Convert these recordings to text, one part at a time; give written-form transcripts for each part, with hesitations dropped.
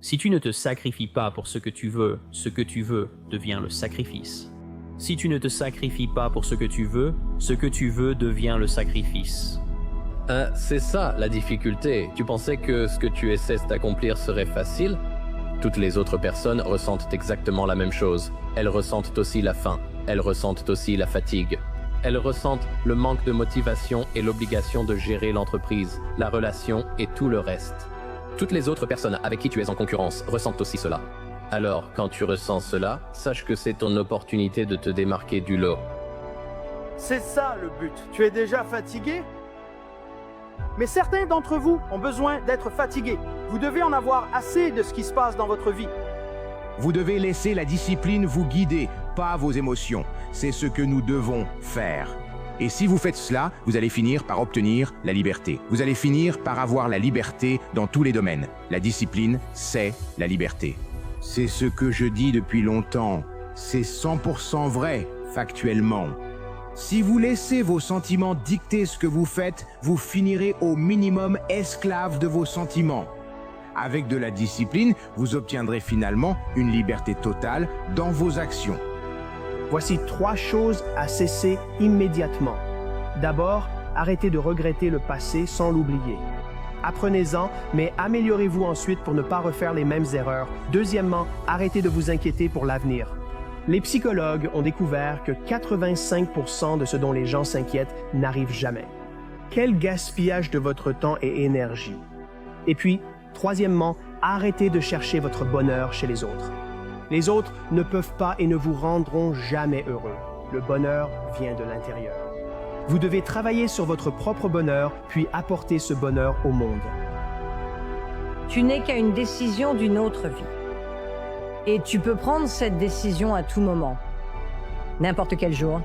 Si tu ne te sacrifies pas pour ce que tu veux devient le sacrifice. Si tu ne te sacrifies pas pour ce que tu veux devient le sacrifice. C'est ça la difficulté. Tu pensais que ce que tu essaies d'accomplir serait facile? Toutes les autres personnes ressentent exactement la même chose. Elles ressentent aussi la faim. Elles ressentent aussi la fatigue. Elles ressentent le manque de motivation et l'obligation de gérer l'entreprise, la relation et tout le reste. Toutes les autres personnes avec qui tu es en concurrence ressentent aussi cela. Alors, quand tu ressens cela, sache que c'est ton opportunité de te démarquer du lot. C'est ça le but. Tu es déjà fatigué? Mais certains d'entre vous ont besoin d'être fatigués. Vous devez en avoir assez de ce qui se passe dans votre vie. Vous devez laisser la discipline vous guider, pas vos émotions. C'est ce que nous devons faire. Et si vous faites cela, vous allez finir par obtenir la liberté. Vous allez finir par avoir la liberté dans tous les domaines. La discipline, c'est la liberté. C'est ce que je dis depuis longtemps. C'est 100% vrai, factuellement. Si vous laissez vos sentiments dicter ce que vous faites, vous finirez au minimum esclave de vos sentiments. Avec de la discipline, vous obtiendrez finalement une liberté totale dans vos actions. Voici 3 choses à cesser immédiatement. D'abord, arrêtez de regretter le passé sans l'oublier. Apprenez-en, mais améliorez-vous ensuite pour ne pas refaire les mêmes erreurs. Deuxièmement, arrêtez de vous inquiéter pour l'avenir. Les psychologues ont découvert que 85% de ce dont les gens s'inquiètent n'arrive jamais. Quel gaspillage de votre temps et énergie. Et puis, troisièmement, arrêtez de chercher votre bonheur chez les autres. Les autres ne peuvent pas et ne vous rendront jamais heureux. Le bonheur vient de l'intérieur. Vous devez travailler sur votre propre bonheur, puis apporter ce bonheur au monde. Tu n'es qu'à une décision d'une autre vie. Et tu peux prendre cette décision à tout moment. N'importe quel jour.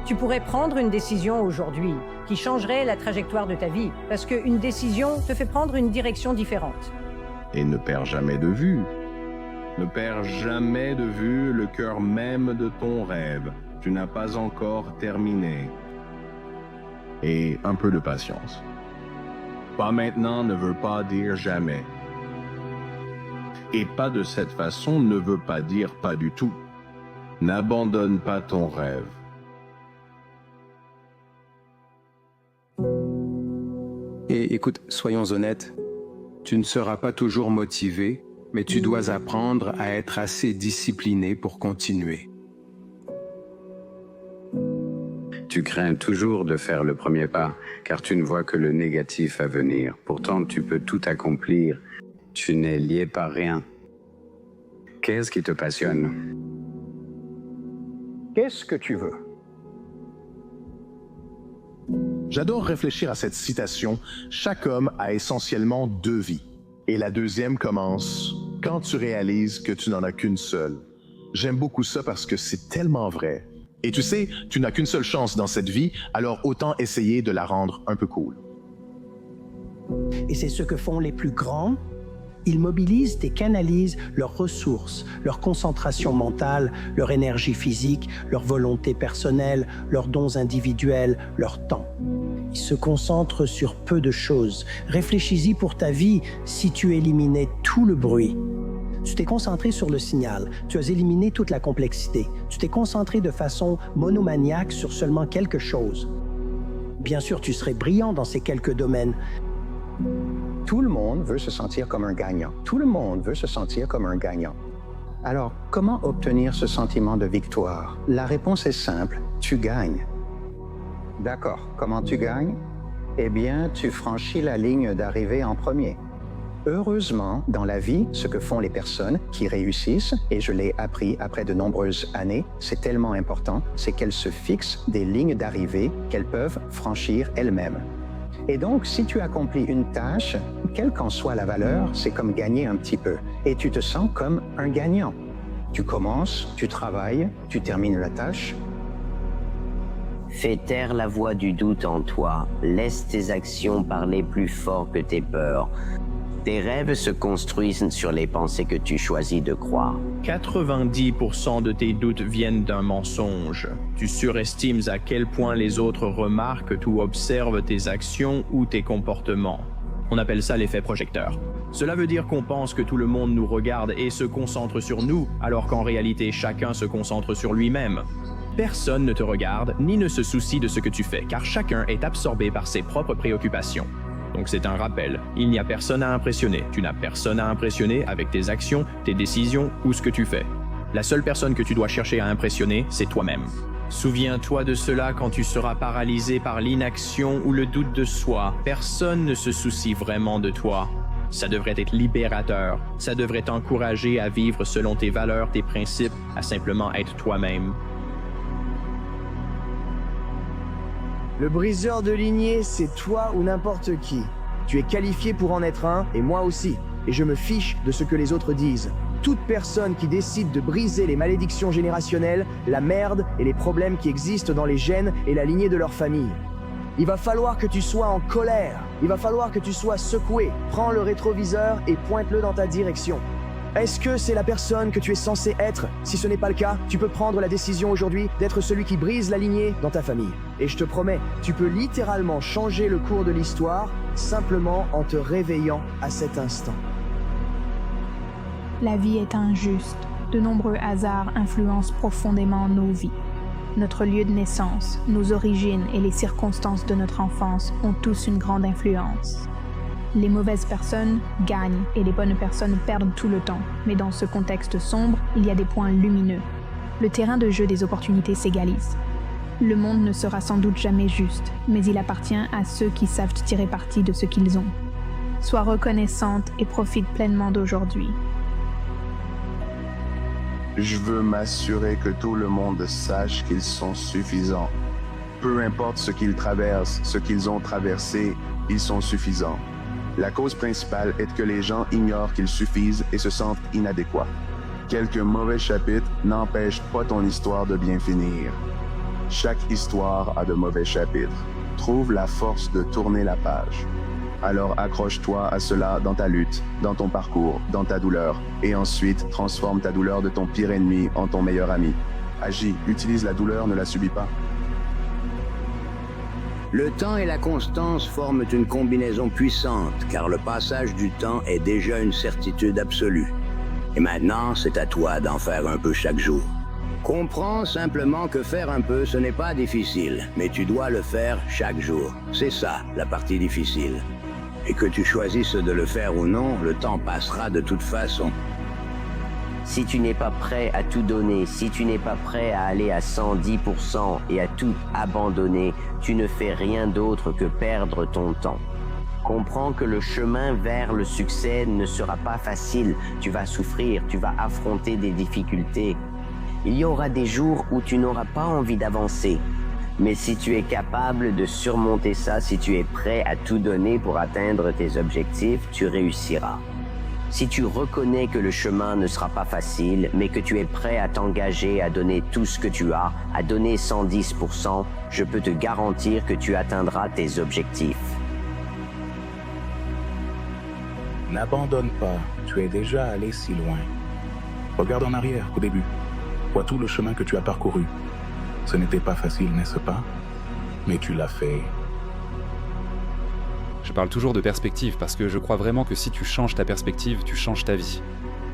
Tu pourrais prendre une décision aujourd'hui qui changerait la trajectoire de ta vie, parce qu'une décision te fait prendre une direction différente. Et ne perds jamais de vue. Ne perds jamais de vue le cœur même de ton rêve. Tu n'as pas encore terminé. Et un peu de patience. Pas maintenant ne veut pas dire jamais. Et pas de cette façon ne veut pas dire pas du tout. N'abandonne pas ton rêve. Et écoute, soyons honnêtes, tu ne seras pas toujours motivé, mais tu dois apprendre à être assez discipliné pour continuer. Tu crains toujours de faire le premier pas, car tu ne vois que le négatif à venir. Pourtant, tu peux tout accomplir. Tu n'es lié par rien. Qu'est-ce qui te passionne? Qu'est-ce que tu veux? J'adore réfléchir à cette citation. Chaque homme a essentiellement 2 vies. Et la deuxième commence quand tu réalises que tu n'en as qu'une seule. J'aime beaucoup ça parce que c'est tellement vrai. Et tu sais, tu n'as qu'une seule chance dans cette vie, alors autant essayer de la rendre un peu cool. Et c'est ce que font les plus grands. Ils mobilisent et canalisent leurs ressources, leur concentration mentale, leur énergie physique, leur volonté personnelle, leurs dons individuels, leur temps. Ils se concentrent sur peu de choses. Réfléchis-y pour ta vie si tu éliminais tout le bruit. Tu t'es concentré sur le signal, tu as éliminé toute la complexité. Tu t'es concentré de façon monomaniaque sur seulement quelque chose. Bien sûr, tu serais brillant dans ces quelques domaines. Tout le monde veut se sentir comme un gagnant. Tout le monde veut se sentir comme un gagnant. Alors, comment obtenir ce sentiment de victoire? La réponse est simple, tu gagnes. D'accord, comment tu gagnes? Eh bien, tu franchis la ligne d'arrivée en premier. Heureusement, dans la vie, ce que font les personnes qui réussissent, et je l'ai appris après de nombreuses années, c'est tellement important, c'est qu'elles se fixent des lignes d'arrivée qu'elles peuvent franchir elles-mêmes. Et donc, si tu accomplis une tâche, quelle qu'en soit la valeur, c'est comme gagner un petit peu. Et tu te sens comme un gagnant. Tu commences, tu travailles, tu termines la tâche. Fais taire la voix du doute en toi. Laisse tes actions parler plus fort que tes peurs. Tes rêves se construisent sur les pensées que tu choisis de croire. 90% de tes doutes viennent d'un mensonge. Tu surestimes à quel point les autres remarquent ou observent tes actions ou tes comportements. On appelle ça l'effet projecteur. Cela veut dire qu'on pense que tout le monde nous regarde et se concentre sur nous, alors qu'en réalité chacun se concentre sur lui-même. Personne ne te regarde ni ne se soucie de ce que tu fais, car chacun est absorbé par ses propres préoccupations. Donc c'est un rappel, il n'y a personne à impressionner. Tu n'as personne à impressionner avec tes actions, tes décisions ou ce que tu fais. La seule personne que tu dois chercher à impressionner, c'est toi-même. Souviens-toi de cela quand tu seras paralysé par l'inaction ou le doute de soi. Personne ne se soucie vraiment de toi. Ça devrait être libérateur. Ça devrait t'encourager à vivre selon tes valeurs, tes principes, à simplement être toi-même. Le briseur de lignée, c'est toi ou n'importe qui. Tu es qualifié pour en être un, et moi aussi. Et je me fiche de ce que les autres disent. Toute personne qui décide de briser les malédictions générationnelles, la merde et les problèmes qui existent dans les gènes et la lignée de leur famille. Il va falloir que tu sois en colère. Il va falloir que tu sois secoué. Prends le rétroviseur et pointe-le dans ta direction. Est-ce que c'est la personne que tu es censé être? Si ce n'est pas le cas, tu peux prendre la décision aujourd'hui d'être celui qui brise la lignée dans ta famille. Et je te promets, tu peux littéralement changer le cours de l'histoire simplement en te réveillant à cet instant. La vie est injuste. De nombreux hasards influencent profondément nos vies. Notre lieu de naissance, nos origines et les circonstances de notre enfance ont tous une grande influence. Les mauvaises personnes gagnent et les bonnes personnes perdent tout le temps. Mais dans ce contexte sombre, il y a des points lumineux. Le terrain de jeu des opportunités s'égalise. Le monde ne sera sans doute jamais juste, mais il appartient à ceux qui savent tirer parti de ce qu'ils ont. Sois reconnaissante et profite pleinement d'aujourd'hui. Je veux m'assurer que tout le monde sache qu'ils sont suffisants. Peu importe ce qu'ils traversent, ce qu'ils ont traversé, ils sont suffisants. La cause principale est que les gens ignorent qu'ils suffisent et se sentent inadéquats. Quelques mauvais chapitres n'empêchent pas ton histoire de bien finir. Chaque histoire a de mauvais chapitres. Trouve la force de tourner la page. Alors accroche-toi à cela dans ta lutte, dans ton parcours, dans ta douleur, et ensuite transforme ta douleur de ton pire ennemi en ton meilleur ami. Agis, utilise la douleur, ne la subis pas. Le temps et la constance forment une combinaison puissante, car le passage du temps est déjà une certitude absolue. Et maintenant, c'est à toi d'en faire un peu chaque jour. Comprends simplement que faire un peu, ce n'est pas difficile, mais tu dois le faire chaque jour. C'est ça, la partie difficile. Et que tu choisisses de le faire ou non, le temps passera de toute façon. Si tu n'es pas prêt à tout donner, si tu n'es pas prêt à aller à 110% et à tout abandonner, tu ne fais rien d'autre que perdre ton temps. Comprends que le chemin vers le succès ne sera pas facile. Tu vas souffrir, tu vas affronter des difficultés. Il y aura des jours où tu n'auras pas envie d'avancer. Mais si tu es capable de surmonter ça, si tu es prêt à tout donner pour atteindre tes objectifs, tu réussiras. Si tu reconnais que le chemin ne sera pas facile, mais que tu es prêt à t'engager, à donner tout ce que tu as, à donner 110%, je peux te garantir que tu atteindras tes objectifs. N'abandonne pas, tu es déjà allé si loin. Regarde en arrière, au début. Vois tout le chemin que tu as parcouru. Ce n'était pas facile, n'est-ce pas? Mais tu l'as fait. Je parle toujours de perspective parce que je crois vraiment que si tu changes ta perspective, tu changes ta vie.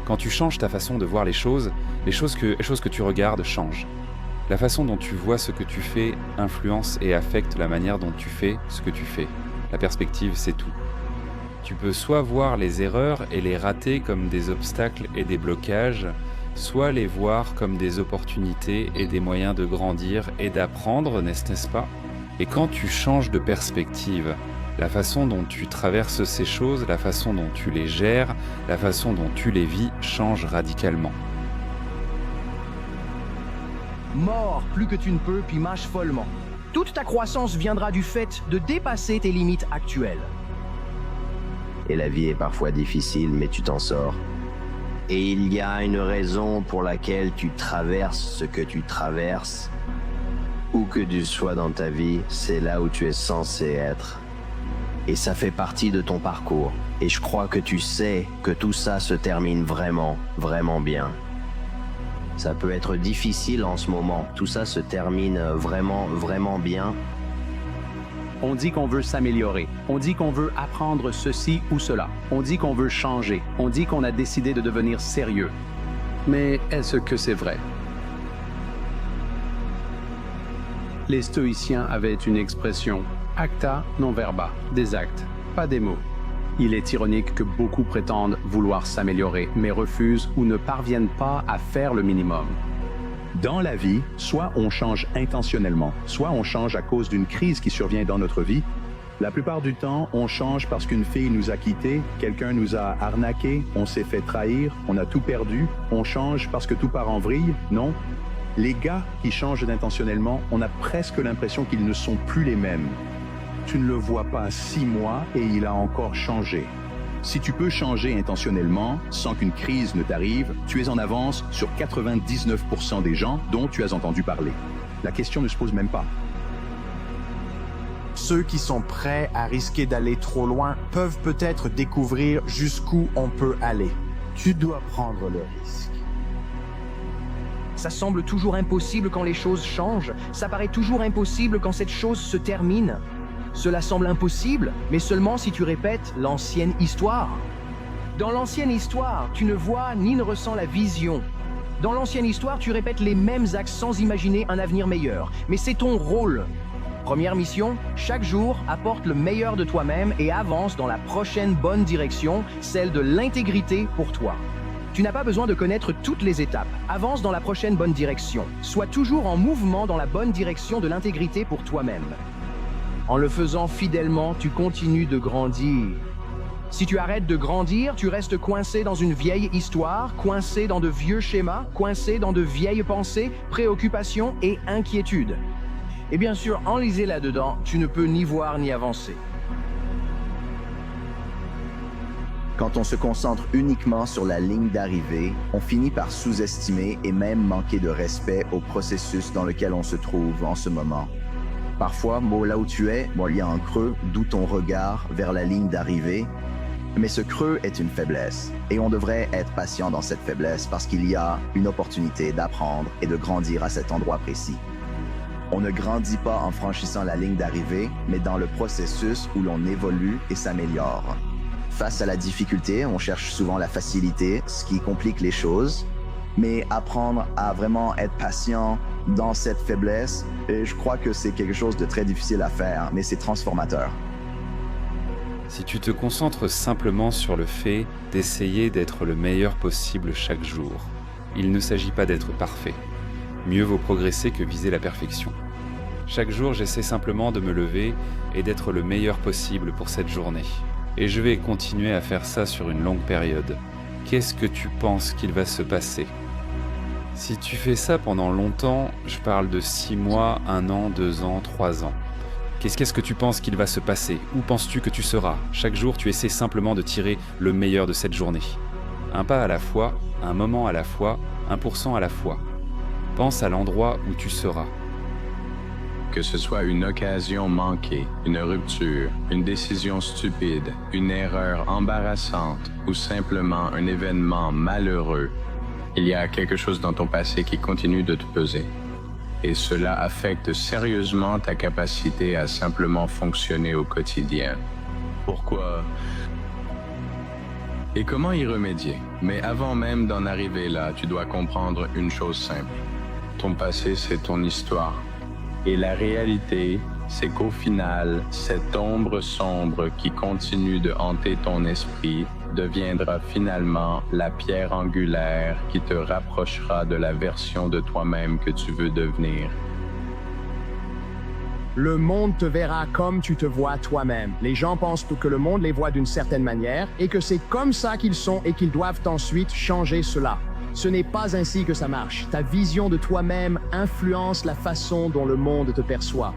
Quand tu changes ta façon de voir les choses que tu regardes changent. La façon dont tu vois ce que tu fais influence et affecte la manière dont tu fais ce que tu fais. La perspective, c'est tout. Tu peux soit voir les erreurs et les rater comme des obstacles et des blocages, soit les voir comme des opportunités et des moyens de grandir et d'apprendre, n'est-ce pas? Et quand tu changes de perspective, la façon dont tu traverses ces choses, la façon dont tu les gères, la façon dont tu les vis change radicalement. Mors plus que tu ne peux, puis mâche follement. Toute ta croissance viendra du fait de dépasser tes limites actuelles. Et la vie est parfois difficile, mais tu t'en sors. Et il y a une raison pour laquelle tu traverses ce que tu traverses. Où que tu sois dans ta vie, c'est là où tu es censé être. Et ça fait partie de ton parcours. Et je crois que tu sais que tout ça se termine vraiment, vraiment bien. Ça peut être difficile en ce moment. Tout ça se termine vraiment, vraiment bien. On dit qu'on veut s'améliorer. On dit qu'on veut apprendre ceci ou cela. On dit qu'on veut changer. On dit qu'on a décidé de devenir sérieux. Mais est-ce que c'est vrai? Les stoïciens avaient une expression « acta non verba », des actes, pas des mots. Il est ironique que beaucoup prétendent vouloir s'améliorer, mais refusent ou ne parviennent pas à faire le minimum. Dans la vie, soit on change intentionnellement, soit on change à cause d'une crise qui survient dans notre vie. La plupart du temps, on change parce qu'une fille nous a quittés, quelqu'un nous a arnaqué, on s'est fait trahir, on a tout perdu. On change parce que tout part en vrille, non? Les gars qui changent intentionnellement, on a presque l'impression qu'ils ne sont plus les mêmes. Tu ne le vois pas 6 mois et il a encore changé. Si tu peux changer intentionnellement sans qu'une crise ne t'arrive, tu es en avance sur 99% des gens dont tu as entendu parler. La question ne se pose même pas. Ceux qui sont prêts à risquer d'aller trop loin peuvent peut-être découvrir jusqu'où on peut aller. Tu dois prendre le risque. Ça semble toujours impossible quand les choses changent. Ça paraît toujours impossible quand cette chose se termine. Cela semble impossible, mais seulement si tu répètes l'ancienne histoire. Dans l'ancienne histoire, tu ne vois ni ne ressens la vision. Dans l'ancienne histoire, tu répètes les mêmes actes sans imaginer un avenir meilleur. Mais c'est ton rôle. Première mission, chaque jour, apporte le meilleur de toi-même et avance dans la prochaine bonne direction, celle de l'intégrité pour toi. Tu n'as pas besoin de connaître toutes les étapes. Avance dans la prochaine bonne direction. Sois toujours en mouvement dans la bonne direction de l'intégrité pour toi-même. En le faisant fidèlement, tu continues de grandir. Si tu arrêtes de grandir, tu restes coincé dans une vieille histoire, coincé dans de vieux schémas, coincé dans de vieilles pensées, préoccupations et inquiétudes. Et bien sûr, enlisé là-dedans, tu ne peux ni voir ni avancer. Quand on se concentre uniquement sur la ligne d'arrivée, on finit par sous-estimer et même manquer de respect au processus dans lequel on se trouve en ce moment. Parfois, là où tu es, il y a un creux, d'où ton regard vers la ligne d'arrivée. Mais ce creux est une faiblesse. Et on devrait être patient dans cette faiblesse parce qu'il y a une opportunité d'apprendre et de grandir à cet endroit précis. On ne grandit pas en franchissant la ligne d'arrivée, mais dans le processus où l'on évolue et s'améliore. Face à la difficulté, on cherche souvent la facilité, ce qui complique les choses. Mais apprendre à vraiment être patient dans cette faiblesse, je crois que c'est quelque chose de très difficile à faire, mais c'est transformateur. Si tu te concentres simplement sur le fait d'essayer d'être le meilleur possible chaque jour, il ne s'agit pas d'être parfait. Mieux vaut progresser que viser la perfection. Chaque jour, j'essaie simplement de me lever et d'être le meilleur possible pour cette journée. Et je vais continuer à faire ça sur une longue période. Qu'est-ce que tu penses qu'il va se passer? Si tu fais ça pendant longtemps, je parle de 6 mois, 1 an, 2 ans, 3 ans. Qu'est-ce que tu penses qu'il va se passer? Où penses-tu que tu seras? Chaque jour, tu essaies simplement de tirer le meilleur de cette journée. Un pas à la fois, un moment à la fois, 1% à la fois. Pense à l'endroit où tu seras. Que ce soit une occasion manquée, une rupture, une décision stupide, une erreur embarrassante ou simplement un événement malheureux, il y a quelque chose dans ton passé qui continue de te peser. Et cela affecte sérieusement ta capacité à simplement fonctionner au quotidien. Pourquoi? Et comment y remédier? Mais avant même d'en arriver là, tu dois comprendre une chose simple. Ton passé, c'est ton histoire. Et la réalité, c'est qu'au final, cette ombre sombre qui continue de hanter ton esprit deviendra finalement la pierre angulaire qui te rapprochera de la version de toi-même que tu veux devenir. Le monde te verra comme tu te vois toi-même. Les gens pensent que le monde les voit d'une certaine manière et que c'est comme ça qu'ils sont et qu'ils doivent ensuite changer cela. Ce n'est pas ainsi que ça marche. Ta vision de toi-même influence la façon dont le monde te perçoit.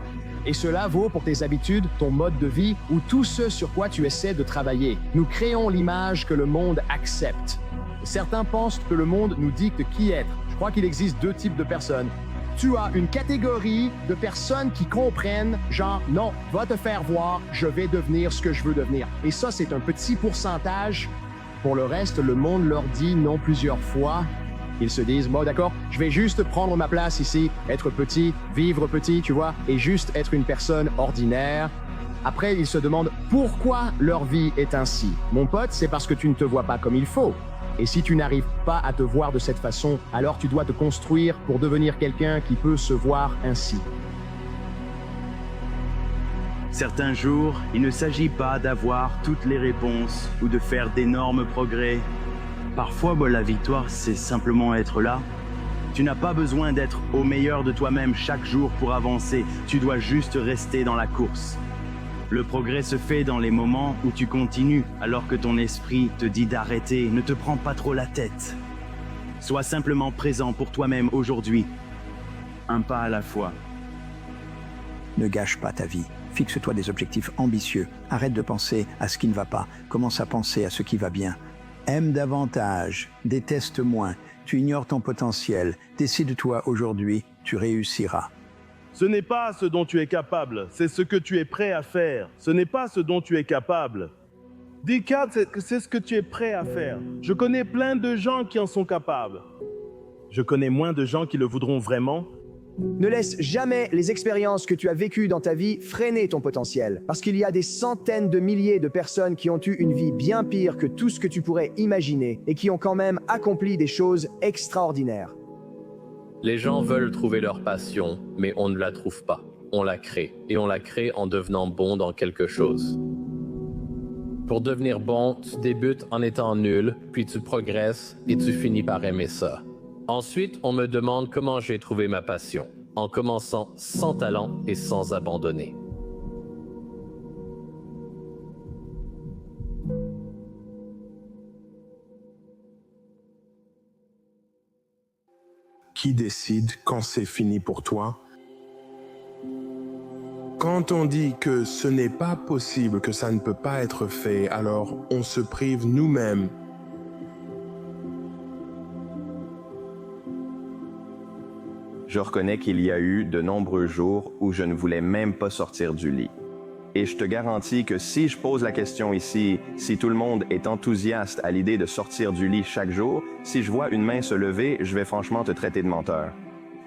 Et cela vaut pour tes habitudes, ton mode de vie ou tout ce sur quoi tu essaies de travailler. Nous créons l'image que le monde accepte. Certains pensent que le monde nous dicte qui être. Je crois qu'il existe 2 types de personnes. Tu as une catégorie de personnes qui comprennent, genre, non, va te faire voir, je vais devenir ce que je veux devenir. Et ça, c'est un petit pourcentage. Pour le reste, le monde leur dit non plusieurs fois. Ils se disent, bon d'accord, je vais juste prendre ma place ici, être petit, vivre petit, tu vois, et juste être une personne ordinaire. Après, ils se demandent pourquoi leur vie est ainsi. Mon pote, c'est parce que tu ne te vois pas comme il faut. Et si tu n'arrives pas à te voir de cette façon, alors tu dois te construire pour devenir quelqu'un qui peut se voir ainsi. Certains jours, il ne s'agit pas d'avoir toutes les réponses ou de faire d'énormes progrès. Parfois, la victoire, c'est simplement être là. Tu n'as pas besoin d'être au meilleur de toi-même chaque jour pour avancer. Tu dois juste rester dans la course. Le progrès se fait dans les moments où tu continues, alors que ton esprit te dit d'arrêter. Ne te prends pas trop la tête. Sois simplement présent pour toi-même aujourd'hui. Un pas à la fois. Ne gâche pas ta vie. Fixe-toi des objectifs ambitieux. Arrête de penser à ce qui ne va pas. Commence à penser à ce qui va bien. Aime davantage. Déteste moins. Tu ignores ton potentiel. Décide-toi aujourd'hui. Tu réussiras. Ce n'est pas ce dont tu es capable, c'est ce que tu es prêt à faire. Ce n'est pas ce dont tu es capable. Dis, Kat, c'est ce que tu es prêt à faire. Je connais plein de gens qui en sont capables. Je connais moins de gens qui le voudront vraiment. Ne laisse jamais les expériences que tu as vécues dans ta vie freiner ton potentiel. Parce qu'il y a des centaines de milliers de personnes qui ont eu une vie bien pire que tout ce que tu pourrais imaginer et qui ont quand même accompli des choses extraordinaires. Les gens veulent trouver leur passion, mais on ne la trouve pas. On la crée, et on la crée en devenant bon dans quelque chose. Pour devenir bon, tu débutes en étant nul, puis tu progresses et tu finis par aimer ça. Ensuite, on me demande comment j'ai trouvé ma passion, en commençant sans talent et sans abandonner. Qui décide quand c'est fini pour toi? Quand on dit que ce n'est pas possible, que ça ne peut pas être fait, alors on se prive nous-mêmes. Je reconnais qu'il y a eu de nombreux jours où je ne voulais même pas sortir du lit. Et je te garantis que si je pose la question ici, si tout le monde est enthousiaste à l'idée de sortir du lit chaque jour, si je vois une main se lever, je vais franchement te traiter de menteur.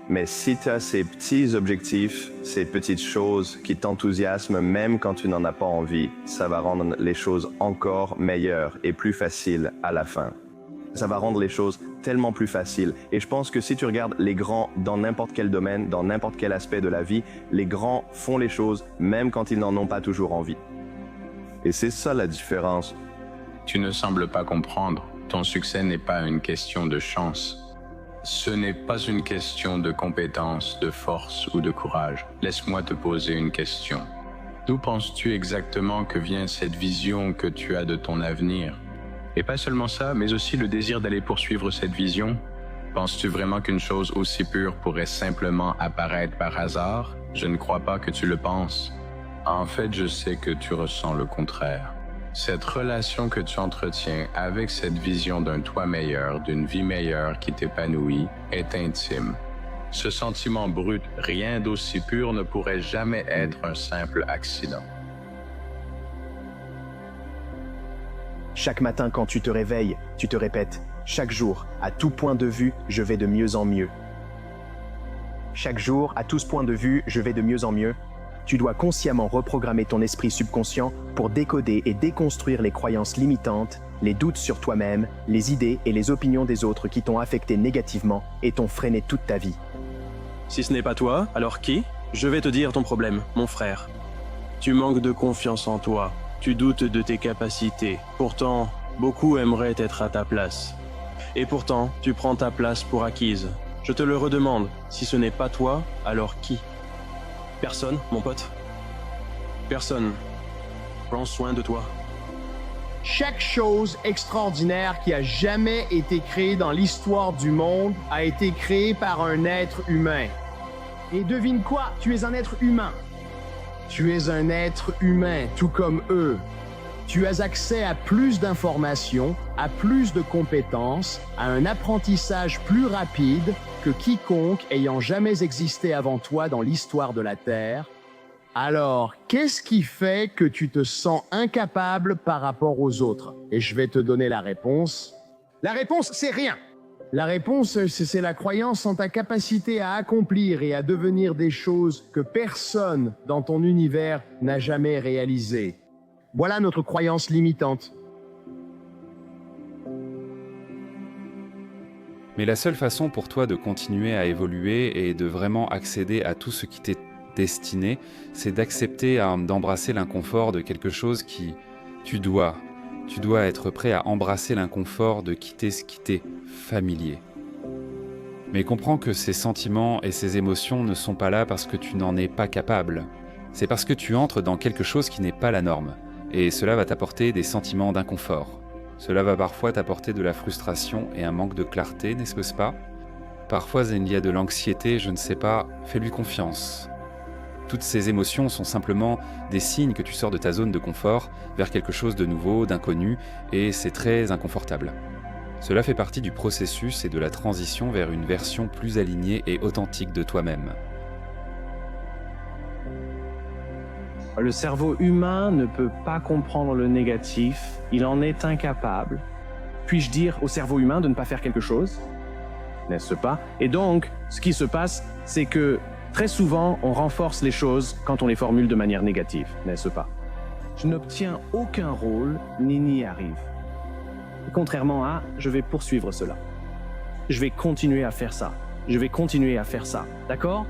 Mais si tu as ces petits objectifs, ces petites choses qui t'enthousiasment même quand tu n'en as pas envie, ça va rendre les choses encore meilleures et plus faciles à la fin. Ça va rendre les choses tellement plus faciles. Et je pense que si tu regardes les grands dans n'importe quel domaine, dans n'importe quel aspect de la vie, les grands font les choses même quand ils n'en ont pas toujours envie. Et c'est ça la différence. Tu ne sembles pas comprendre. Ton succès n'est pas une question de chance. Ce n'est pas une question de compétence, de force ou de courage. Laisse-moi te poser une question. D'où penses-tu exactement que vient cette vision que tu as de ton avenir? Et pas seulement ça, mais aussi le désir d'aller poursuivre cette vision. Penses-tu vraiment qu'une chose aussi pure pourrait simplement apparaître par hasard? Je ne crois pas que tu le penses. En fait, je sais que tu ressens le contraire. Cette relation que tu entretiens avec cette vision d'un toi meilleur, d'une vie meilleure qui t'épanouit, est intime. Ce sentiment brut, rien d'aussi pur ne pourrait jamais être un simple accident. Chaque matin quand tu te réveilles, tu te répètes, chaque jour, à tout point de vue, je vais de mieux en mieux. Chaque jour, à tout ce point de vue, je vais de mieux en mieux. Tu dois consciemment reprogrammer ton esprit subconscient pour décoder et déconstruire les croyances limitantes, les doutes sur toi-même, les idées et les opinions des autres qui t'ont affecté négativement et t'ont freiné toute ta vie. Si ce n'est pas toi, alors qui? Je vais te dire ton problème, mon frère. Tu manques de confiance en toi. Tu doutes de tes capacités. Pourtant, beaucoup aimeraient être à ta place. Et pourtant, tu prends ta place pour acquise. Je te le redemande, si ce n'est pas toi, alors qui? Personne, mon pote. Personne. Prends soin de toi. Chaque chose extraordinaire qui a jamais été créée dans l'histoire du monde a été créée par un être humain. Et devine quoi? Tu es un être humain. Tu es un être humain, tout comme eux. Tu as accès à plus d'informations, à plus de compétences, à un apprentissage plus rapide que quiconque ayant jamais existé avant toi dans l'histoire de la Terre. Alors, qu'est-ce qui fait que tu te sens incapable par rapport aux autres? Et je vais te donner la réponse. La réponse, c'est rien. La réponse, c'est la croyance en ta capacité à accomplir et à devenir des choses que personne dans ton univers n'a jamais réalisées. Voilà notre croyance limitante. Mais la seule façon pour toi de continuer à évoluer et de vraiment accéder à tout ce qui t'est destiné, c'est d'accepter d'embrasser l'inconfort de quelque chose qui... Tu dois être prêt à embrasser l'inconfort de quitter ce qui t'est familier. Mais comprends que ces sentiments et ces émotions ne sont pas là parce que tu n'en es pas capable. C'est parce que tu entres dans quelque chose qui n'est pas la norme. Et cela va t'apporter des sentiments d'inconfort. Cela va parfois t'apporter de la frustration et un manque de clarté, n'est-ce pas? Parfois il y a de l'anxiété, je ne sais pas, fais-lui confiance. Toutes ces émotions sont simplement des signes que tu sors de ta zone de confort vers quelque chose de nouveau, d'inconnu, et c'est très inconfortable. Cela fait partie du processus et de la transition vers une version plus alignée et authentique de toi-même. Le cerveau humain ne peut pas comprendre le négatif, il en est incapable. Puis-je dire au cerveau humain de ne pas faire quelque chose? N'est-ce pas? Et donc, ce qui se passe, c'est que très souvent, on renforce les choses quand on les formule de manière négative, n'est-ce pas? Je n'obtiens aucun rôle, ni n'y arrive. Contrairement à, je vais poursuivre cela. Je vais continuer à faire ça. Je vais continuer à faire ça. D'accord?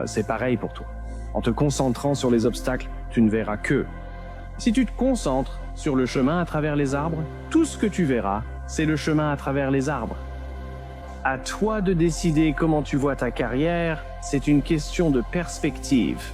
C'est pareil pour toi. En te concentrant sur les obstacles, tu ne verras que. Si tu te concentres sur le chemin à travers les arbres, tout ce que tu verras, c'est le chemin à travers les arbres. À toi de décider comment tu vois ta carrière, c'est une question de perspective.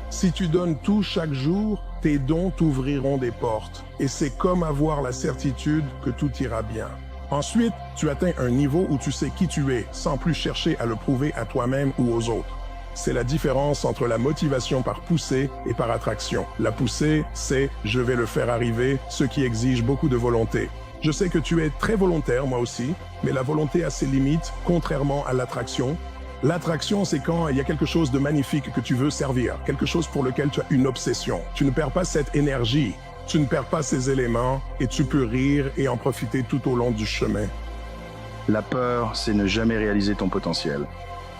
Si tu donnes tout chaque jour, tes dons t'ouvriront des portes. Et c'est comme avoir la certitude que tout ira bien. Ensuite, tu atteins un niveau où tu sais qui tu es, sans plus chercher à le prouver à toi-même ou aux autres. C'est la différence entre la motivation par poussée et par attraction. La poussée, c'est « je vais le faire arriver », ce qui exige beaucoup de volonté. Je sais que tu es très volontaire, moi aussi, mais la volonté a ses limites, contrairement à l'attraction. L'attraction, c'est quand il y a quelque chose de magnifique que tu veux servir, quelque chose pour lequel tu as une obsession. Tu ne perds pas cette énergie, tu ne perds pas ces éléments, et tu peux rire et en profiter tout au long du chemin. La peur, c'est ne jamais réaliser ton potentiel.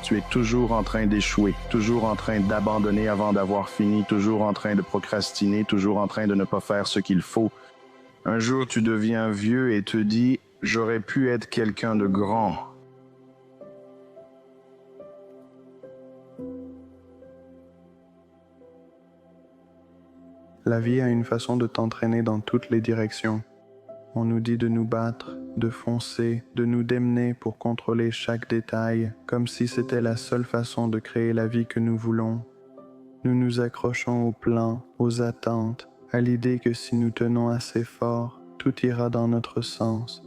Tu es toujours en train d'échouer, toujours en train d'abandonner avant d'avoir fini, toujours en train de procrastiner, toujours en train de ne pas faire ce qu'il faut. Un jour, tu deviens vieux et te dis « j'aurais pu être quelqu'un de grand ». La vie a une façon de t'entraîner dans toutes les directions. On nous dit de nous battre, de foncer, de nous démener pour contrôler chaque détail, comme si c'était la seule façon de créer la vie que nous voulons. Nous nous accrochons aux plans, aux attentes, à l'idée que si nous tenons assez fort, tout ira dans notre sens.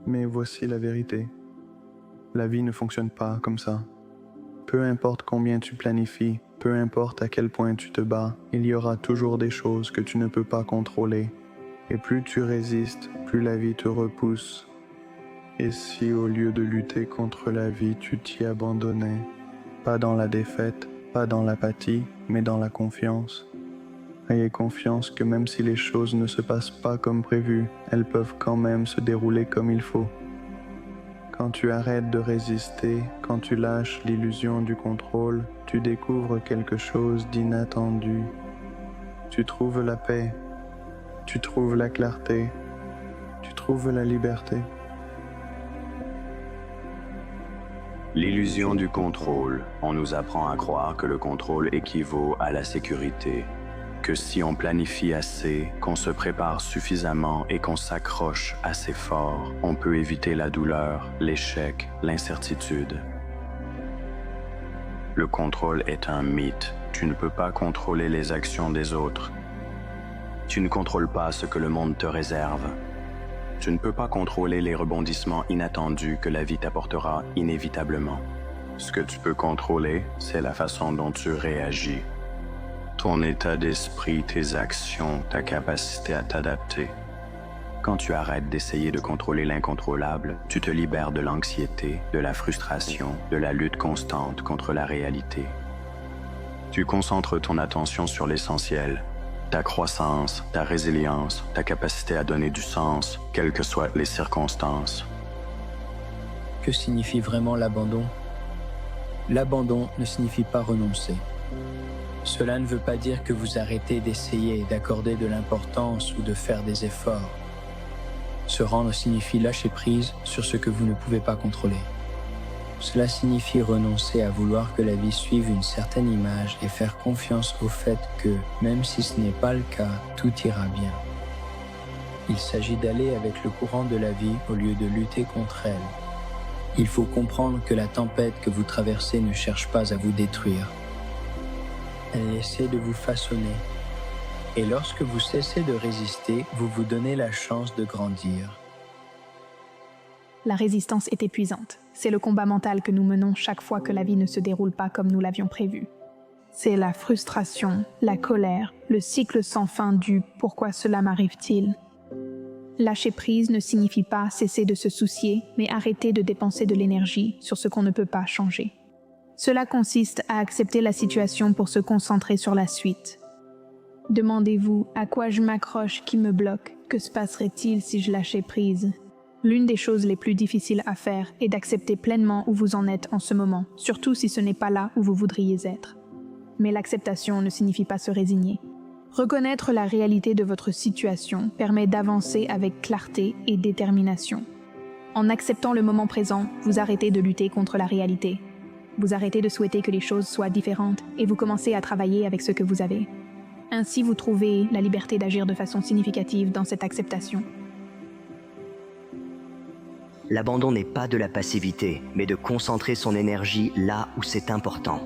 Mais voici la vérité. La vie ne fonctionne pas comme ça. Peu importe combien tu planifies, peu importe à quel point tu te bats, il y aura toujours des choses que tu ne peux pas contrôler. Et plus tu résistes, plus la vie te repousse. Et si au lieu de lutter contre la vie, tu t'y abandonnais, pas dans la défaite, pas dans l'apathie, mais dans la confiance. Ayez confiance que même si les choses ne se passent pas comme prévu, elles peuvent quand même se dérouler comme il faut. Quand tu arrêtes de résister, quand tu lâches l'illusion du contrôle, tu découvres quelque chose d'inattendu. Tu trouves la paix, tu trouves la clarté, tu trouves la liberté. L'illusion du contrôle. On nous apprend à croire que le contrôle équivaut à la sécurité. Que si on planifie assez, qu'on se prépare suffisamment et qu'on s'accroche assez fort, on peut éviter la douleur, l'échec, l'incertitude. Le contrôle est un mythe. Tu ne peux pas contrôler les actions des autres. Tu ne contrôles pas ce que le monde te réserve. Tu ne peux pas contrôler les rebondissements inattendus que la vie t'apportera inévitablement. Ce que tu peux contrôler, c'est la façon dont tu réagis. Ton état d'esprit, tes actions, ta capacité à t'adapter. Quand tu arrêtes d'essayer de contrôler l'incontrôlable, tu te libères de l'anxiété, de la frustration, de la lutte constante contre la réalité. Tu concentres ton attention sur l'essentiel. ta croissance, ta résilience, ta capacité à donner du sens, quelles que soient les circonstances. Que signifie vraiment l'abandon? L'abandon ne signifie pas renoncer. Cela ne veut pas dire que vous arrêtez d'essayer, d'accorder de l'importance ou de faire des efforts. Se rendre signifie lâcher prise sur ce que vous ne pouvez pas contrôler. Cela signifie renoncer à vouloir que la vie suive une certaine image et faire confiance au fait que, même si ce n'est pas le cas, tout ira bien. Il s'agit d'aller avec le courant de la vie au lieu de lutter contre elle. Il faut comprendre que la tempête que vous traversez ne cherche pas à vous détruire. Elle essaie de vous façonner. Et lorsque vous cessez de résister, vous vous donnez la chance de grandir. La résistance est épuisante. C'est le combat mental que nous menons chaque fois que la vie ne se déroule pas comme nous l'avions prévu. C'est la frustration, la colère, le cycle sans fin du « pourquoi cela m'arrive-t-il ?» Lâcher prise ne signifie pas cesser de se soucier, mais arrêter de dépenser de l'énergie sur ce qu'on ne peut pas changer. Cela consiste à accepter la situation pour se concentrer sur la suite. Demandez-vous à quoi je m'accroche qui me bloque, que se passerait-il si je lâchais prise? L'une des choses les plus difficiles à faire est d'accepter pleinement où vous en êtes en ce moment, surtout si ce n'est pas là où vous voudriez être. Mais l'acceptation ne signifie pas se résigner. Reconnaître la réalité de votre situation permet d'avancer avec clarté et détermination. En acceptant le moment présent, vous arrêtez de lutter contre la réalité. Vous arrêtez de souhaiter que les choses soient différentes et vous commencez à travailler avec ce que vous avez. Ainsi, vous trouvez la liberté d'agir de façon significative dans cette acceptation. L'abandon n'est pas de la passivité, mais de concentrer son énergie là où c'est important.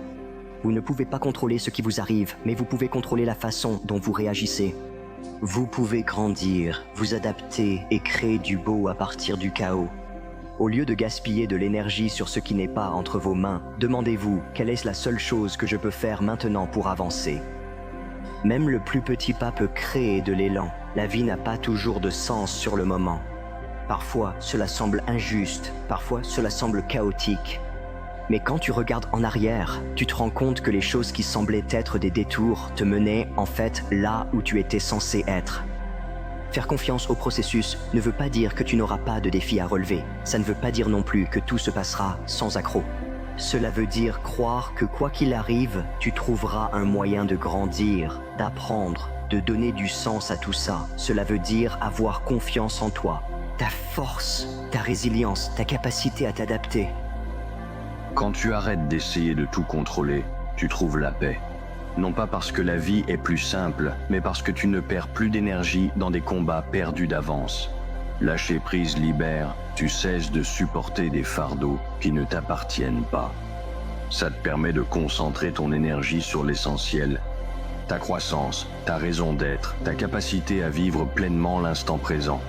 Vous ne pouvez pas contrôler ce qui vous arrive, mais vous pouvez contrôler la façon dont vous réagissez. Vous pouvez grandir, vous adapter et créer du beau à partir du chaos. Au lieu de gaspiller de l'énergie sur ce qui n'est pas entre vos mains, demandez-vous quelle est la seule chose que je peux faire maintenant pour avancer. Même le plus petit pas peut créer de l'élan. La vie n'a pas toujours de sens sur le moment. Parfois, cela semble injuste, parfois cela semble chaotique. Mais quand tu regardes en arrière, tu te rends compte que les choses qui semblaient être des détours te menaient en fait là où tu étais censé être. Faire confiance au processus ne veut pas dire que tu n'auras pas de défis à relever. Ça ne veut pas dire non plus que tout se passera sans accroc. Cela veut dire croire que quoi qu'il arrive, tu trouveras un moyen de grandir, d'apprendre, de donner du sens à tout ça. Cela veut dire avoir confiance en toi, ta force, ta résilience, ta capacité à t'adapter. Quand tu arrêtes d'essayer de tout contrôler, tu trouves la paix. Non pas parce que la vie est plus simple, mais parce que tu ne perds plus d'énergie dans des combats perdus d'avance. Lâcher prise libère, tu cesses de supporter des fardeaux qui ne t'appartiennent pas. Ça te permet de concentrer ton énergie sur l'essentiel. Ta croissance, ta raison d'être, ta capacité à vivre pleinement l'instant présent.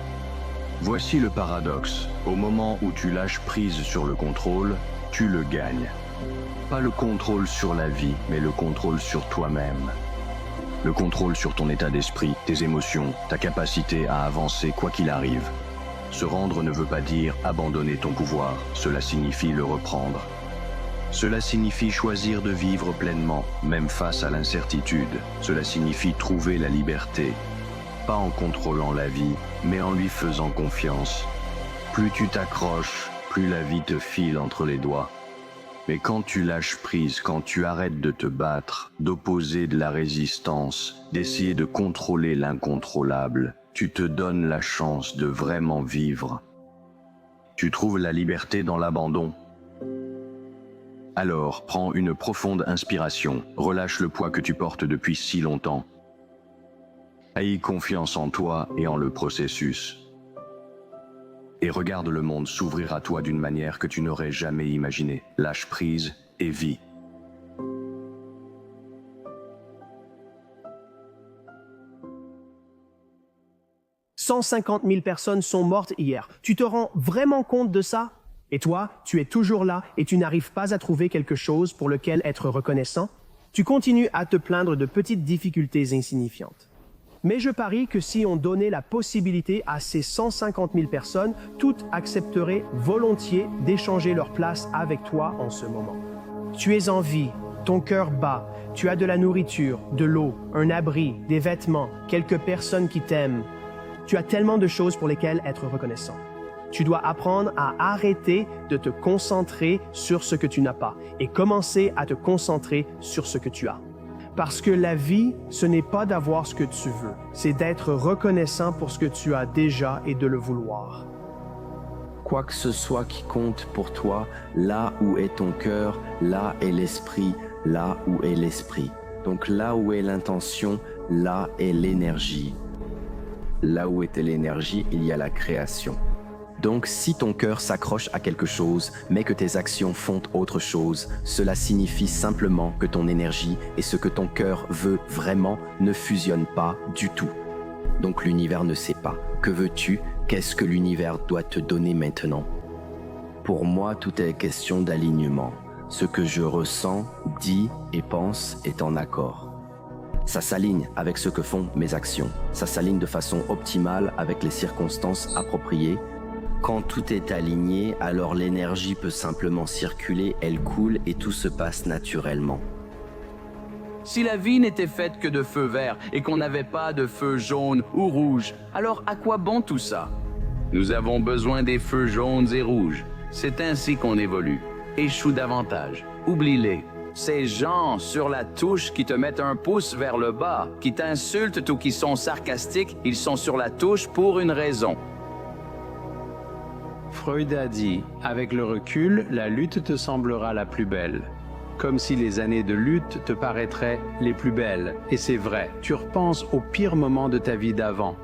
Voici le paradoxe. Au moment où tu lâches prise sur le contrôle, tu le gagnes. Pas le contrôle sur la vie, mais le contrôle sur toi-même. Le contrôle sur ton état d'esprit, tes émotions, ta capacité à avancer quoi qu'il arrive. Se rendre ne veut pas dire abandonner ton pouvoir, cela signifie le reprendre. Cela signifie choisir de vivre pleinement, même face à l'incertitude. Cela signifie trouver la liberté, pas en contrôlant la vie, mais en lui faisant confiance. Plus tu t'accroches, plus la vie te file entre les doigts. Mais quand tu lâches prise, quand tu arrêtes de te battre, d'opposer de la résistance, d'essayer de contrôler l'incontrôlable, tu te donnes la chance de vraiment vivre. Tu trouves la liberté dans l'abandon. Alors, prends une profonde inspiration, relâche le poids que tu portes depuis si longtemps. Aie confiance en toi et en le processus. Et regarde le monde s'ouvrir à toi d'une manière que tu n'aurais jamais imaginée. Lâche prise et vis. « 150 000 personnes sont mortes hier. Tu te rends vraiment compte de ça? Et toi, tu es toujours là et tu n'arrives pas à trouver quelque chose pour lequel être reconnaissant? Tu continues à te plaindre de petites difficultés insignifiantes. Mais je parie que si on donnait la possibilité à ces 150 000 personnes, toutes accepteraient volontiers d'échanger leur place avec toi en ce moment. Tu es en vie, Ton cœur bat, tu as de la nourriture, de l'eau, un abri, des vêtements, quelques personnes qui t'aiment. Tu as tellement de choses pour lesquelles être reconnaissant. Tu dois apprendre à arrêter de te concentrer sur ce que tu n'as pas et commencer à te concentrer sur ce que tu as. Parce que la vie, ce n'est pas d'avoir ce que tu veux, c'est d'être reconnaissant pour ce que tu as déjà et de le vouloir. Quoi que ce soit qui compte pour toi, là où est ton cœur, là est l'esprit, là où est l'esprit. Donc là où est l'intention, là est l'énergie. Là où était l'énergie, il y a la création. Donc si ton cœur s'accroche à quelque chose, mais que tes actions font autre chose, cela signifie simplement que ton énergie et ce que ton cœur veut vraiment ne fusionnent pas du tout. Donc l'univers ne sait pas. Que veux-tu? Qu'est-ce que l'univers doit te donner maintenant? Pour moi, tout est question d'alignement. Ce que je ressens, dis et pense est en accord. Ça s'aligne avec ce que font mes actions. Ça s'aligne de façon optimale avec les circonstances appropriées. Quand tout est aligné, alors l'énergie peut simplement circuler, elle coule et tout se passe naturellement. Si la vie n'était faite que de feux verts et qu'on n'avait pas de feux jaunes ou rouges, alors à quoi bon tout ça? Nous avons besoin des feux jaunes et rouges. C'est ainsi qu'on évolue. Échoue davantage. Oublie-les. Ces gens sur la touche qui te mettent un pouce vers le bas, qui t'insultent ou qui sont sarcastiques, ils sont sur la touche pour une raison. Freud a dit, avec le recul, la lutte te semblera la plus belle. Comme si les années de lutte te paraîtraient les plus belles. Et c'est vrai, tu repenses au pire moment de ta vie d'avant.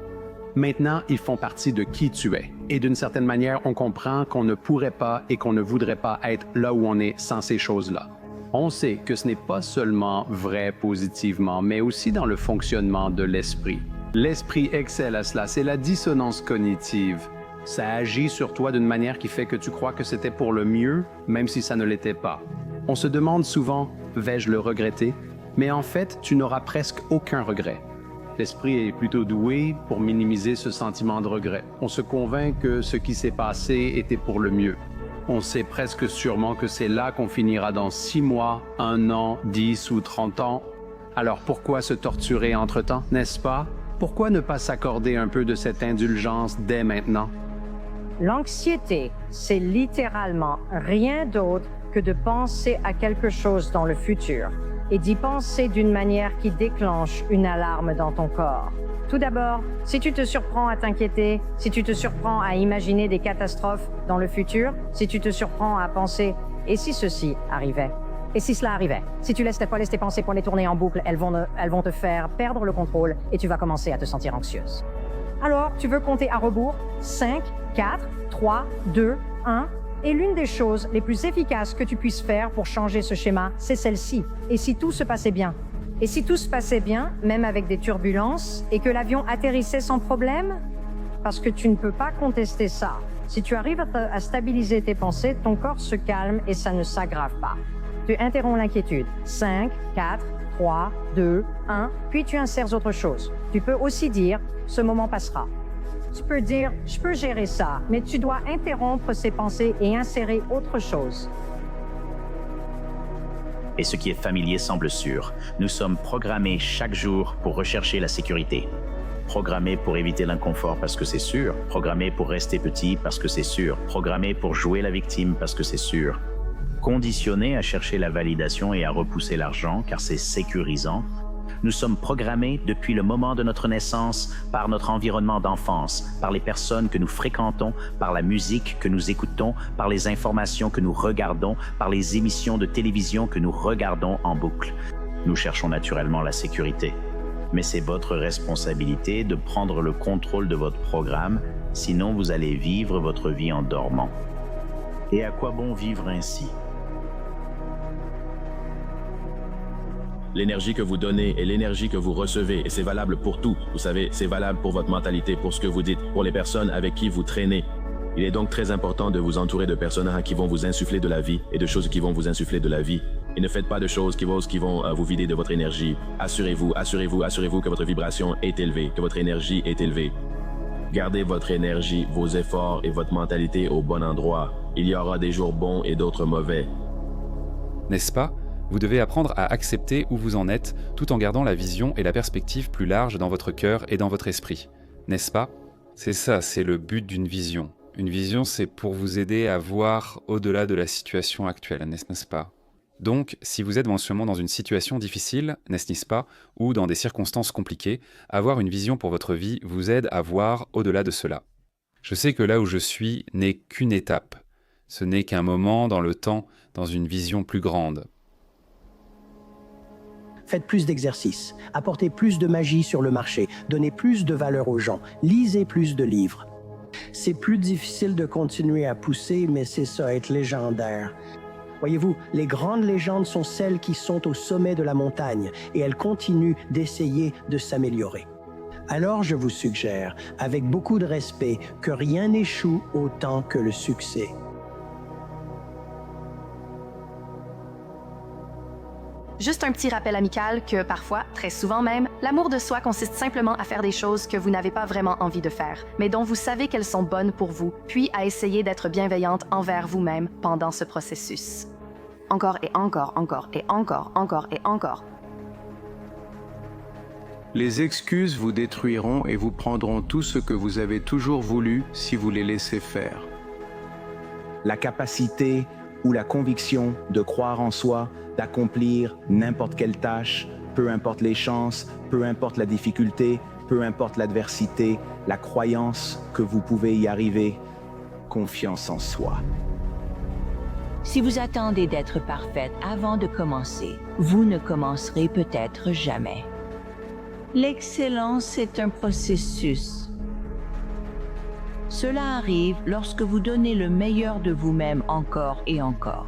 Maintenant, ils font partie de qui tu es. Et d'une certaine manière, on comprend qu'on ne pourrait pas et qu'on ne voudrait pas être là où on est sans ces choses-là. On sait que ce n'est pas seulement vrai positivement, mais aussi dans le fonctionnement de l'esprit. L'esprit excelle à cela, c'est la dissonance cognitive. Ça agit sur toi d'une manière qui fait que tu crois que c'était pour le mieux, même si ça ne l'était pas. On se demande souvent, vais-je le regretter? Mais en fait, tu n'auras presque aucun regret. L'esprit est plutôt doué pour minimiser ce sentiment de regret. On se convainc que ce qui s'est passé était pour le mieux. On sait presque sûrement que c'est là qu'on finira dans 6 mois, 1 an, 10 ou 30 ans. Alors pourquoi se torturer entre-temps, n'est-ce pas? Pourquoi ne pas s'accorder un peu de cette indulgence dès maintenant? L'anxiété, c'est littéralement rien d'autre que de penser à quelque chose dans le futur et d'y penser d'une manière qui déclenche une alarme dans ton corps. Tout d'abord, si tu te surprends à t'inquiéter, si tu te surprends à imaginer des catastrophes dans le futur, si tu te surprends à penser « et si ceci arrivait ?» Et si cela arrivait? Si tu laisses tes pensées pour les tourner en boucle, elles vont te faire perdre le contrôle et tu vas commencer à te sentir anxieuse. Alors, tu veux compter à rebours? 5, 4, 3, 2, 1. Et l'une des choses les plus efficaces que tu puisses faire pour changer ce schéma, c'est celle-ci. Et si tout se passait bien? Et si tout se passait bien, même avec des turbulences, et que l'avion atterrissait sans problème? Parce que tu ne peux pas contester ça. Si tu arrives à stabiliser tes pensées, ton corps se calme et ça ne s'aggrave pas. Tu interromps l'inquiétude. 5, 4, 3, 2, 1, puis tu insères autre chose. Tu peux aussi dire « ce moment passera ». Tu peux dire « je peux gérer ça », mais tu dois interrompre ces pensées et insérer autre chose. Et ce qui est familier semble sûr. Nous sommes programmés chaque jour pour rechercher la sécurité. Programmés pour éviter l'inconfort parce que c'est sûr. Programmés pour rester petit parce que c'est sûr. Programmés pour jouer la victime parce que c'est sûr. Conditionnés à chercher la validation et à repousser l'argent car c'est sécurisant. Nous sommes programmés depuis le moment de notre naissance par notre environnement d'enfance, par les personnes que nous fréquentons, par la musique que nous écoutons, par les informations que nous regardons, par les émissions de télévision que nous regardons en boucle. Nous cherchons naturellement la sécurité. Mais c'est votre responsabilité de prendre le contrôle de votre programme, sinon vous allez vivre votre vie en dormant. Et à quoi bon vivre ainsi? L'énergie que vous donnez est l'énergie que vous recevez et c'est valable pour tout. Vous savez, c'est valable pour votre mentalité, pour ce que vous dites, pour les personnes avec qui vous traînez. Il est donc très important de vous entourer de personnes qui vont vous insuffler de la vie et de choses qui vont vous insuffler de la vie. Et ne faites pas de choses qui vont vous vider de votre énergie. Assurez-vous que votre vibration est élevée, que votre énergie est élevée. Gardez votre énergie, vos efforts et votre mentalité au bon endroit. Il y aura des jours bons et d'autres mauvais. N'est-ce pas? Vous devez apprendre à accepter où vous en êtes, tout en gardant la vision et la perspective plus large dans votre cœur et dans votre esprit. N'est-ce pas? C'est ça, c'est le but d'une vision. Une vision, c'est pour vous aider à voir au-delà de la situation actuelle, n'est-ce pas? Donc, si vous êtes mensuellement dans une situation difficile, n'est-ce pas, ou dans des circonstances compliquées, avoir une vision pour votre vie vous aide à voir au-delà de cela. Je sais que là où je suis n'est qu'une étape. Ce n'est qu'un moment dans le temps, dans une vision plus grande. Faites plus d'exercices, apportez plus de magie sur le marché, donnez plus de valeur aux gens, lisez plus de livres. C'est plus difficile de continuer à pousser, mais c'est ça, être légendaire. Voyez-vous, les grandes légendes sont celles qui sont au sommet de la montagne et elles continuent d'essayer de s'améliorer. Alors je vous suggère, avec beaucoup de respect, que rien n'échoue autant que le succès. Juste un petit rappel amical que parfois, très souvent même, l'amour de soi consiste simplement à faire des choses que vous n'avez pas vraiment envie de faire, mais dont vous savez qu'elles sont bonnes pour vous, puis à essayer d'être bienveillante envers vous-même pendant ce processus. Encore et encore, encore et encore, encore et encore. Les excuses vous détruiront et vous prendront tout ce que vous avez toujours voulu si vous les laissez faire. La capacité ou la conviction de croire en soi, d'accomplir n'importe quelle tâche, peu importe les chances, peu importe la difficulté, peu importe l'adversité, la croyance que vous pouvez y arriver, confiance en soi. Si vous attendez d'être parfaite avant de commencer, vous ne commencerez peut-être jamais. L'excellence est un processus. Cela arrive lorsque vous donnez le meilleur de vous-même encore et encore.